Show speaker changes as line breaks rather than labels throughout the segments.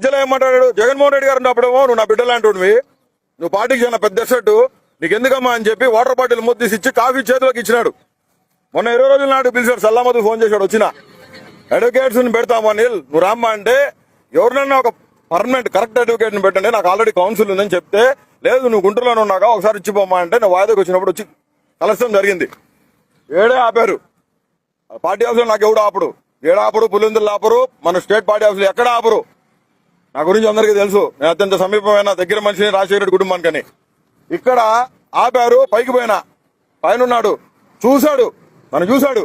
మధ్యలో ఏమంటాడు జగన్మోహన్ రెడ్డి గారు అప్పుడేమో నువ్వు నా బిడ్డలాంటివి, నువ్వు పార్టీకి చెందిన పెద్ద సెట్, నీకు ఎందుకమ్మా అని చెప్పి వాటర్ బాటిల్ ముద్దేసి ఇచ్చి కాఫీ చేతిలోకి ఇచ్చినాడు. మొన్న 20 రోజుల నాడు పిలిచాడు, సల్లామదు ఫోన్ చేశాడు, వచ్చిన అడ్వకేట్స్ ని పెడతాము అనిల్, నువ్వు రామ్మా అంటే ఎవరినైనా ఒక పర్మనెంట్ కరెక్ట్ అడ్వకేట్ ని పెట్టండి, నాకు ఆల్రెడీ కౌన్సిల్ ఉందని చెప్తే, లేదు నువ్వు గుంటూరులోనే ఉన్నాగా ఒకసారి ఇచ్చిపోమ్మా అంటే నేను వాయిదాకి వచ్చినప్పుడు వచ్చి కలసడం జరిగింది. ఏడే ఆపారు పార్టీ ఆఫీసులో, నాకు ఎవడు ఆపడు, ఏడాపడు పులిందులు ఆపరు, మన స్టేట్ పార్టీ ఆఫీసులు ఎక్కడ ఆపరు. నా గురించి అందరికీ తెలుసు, నేను అత్యంత సమీపమైన దగ్గర మనిషిని రాజశేఖర రెడ్డి కుటుంబానికని. ఇక్కడ ఆపారు, పైకి పోయినా పైన ఉన్నాడు, చూశాడు, నన్ను చూశాడు,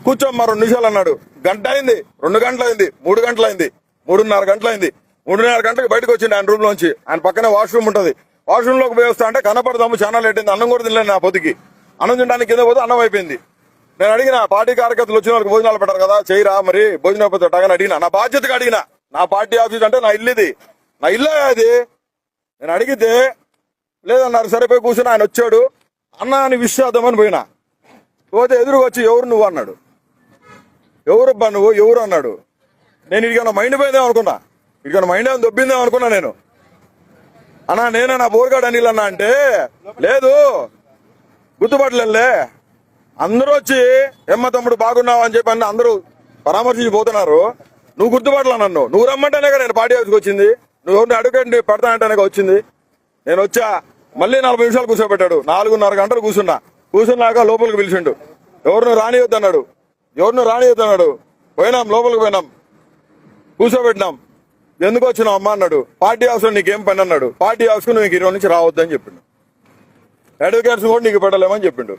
కూర్చోమ్మా 2 నిమిషాలు అన్నాడు. గంట అయింది, 2 గంటలు అయింది, 3 గంటలు అయింది, 3:30 గంటలు అయింది. 3:30 గంటలకు బయటకు వచ్చింది ఆయన రూమ్ లోంచి. ఆయన పక్కనే వాష్రూమ్ ఉంటది, వాష్రూమ్ లోకి పోయి వస్తా అంటే కనపడదాము చాలా లేట్ అయింది, అన్నం కూడా తినలేదు. నా పొద్దుకి అన్నం తినడానికి కింద పోతే అన్నం అయిపోయింది. నేను అడిగిన పార్టీ కార్యకర్తలు వచ్చిన వాళ్ళకి భోజనాలు పెట్టారు కదా, చేయరా మరి భోజనం పెట్టాగని అడిగినా, నా బాధ్యతగా అడిగిన. నా పార్టీ ఆఫీస్ అంటే నా ఇల్లు ఇది, నా ఇల్లే అది. నేను అడిగితే లేదన్నారు, సరిపోయి కూర్చొని ఆయన వచ్చాడు, అన్న అని విష్ చేద్దామని పోయినా. పోతే ఎదురుగా వచ్చి ఎవరు నువ్వు అన్నాడు. ఎవరబ్బా నువ్వు, ఎవరు అన్నాడు. నేను ఇడికన్నా మైండ్ పోయిందేమో అనుకున్నా, ఇడికన్నా మైండ్ ఏమైనా దొబ్బిందేమో అనుకున్నా నేను. అన్నా నేనే నా బోర్గాడు అనిల్ అన్నా అంటే, లేదు గుర్తుపట్టలేదులే, అందరూ వచ్చి ఎమ్మ తమ్ముడు బాగున్నావు అని చెప్పి అన్న అందరూ పరామర్శించి పోతున్నారు, నువ్వు గుర్తుపట్టలే నన్ను. నువ్వు రమ్మంటేనే కదా నేను పార్టీ ఆఫీస్కి వచ్చింది, నువ్వు ఎవరిని అడ్వకేట్ పెడతానంటేనే వచ్చింది. నేను వచ్చా, మళ్ళీ 40 నిమిషాలు కూర్చోబెట్టాడు, 4:30 గంటలు కూర్చున్నాక లోపలికి పిలిచిండు, ఎవరిని రానియొద్దన్నాడు, పోయినాం, లోపలికి పోయినాం, కూర్చోబెట్టినాం. ఎందుకు వచ్చినావు అమ్మా అన్నాడు. పార్టీ ఆఫీస్లో నీకేం పని అన్నాడు. పార్టీ ఆఫీస్కు నువ్వు 20 నుంచి రావద్దని చెప్పిండు, అడ్వకేట్స్ కూడా నీకు పెట్టలేమని చెప్పిండు.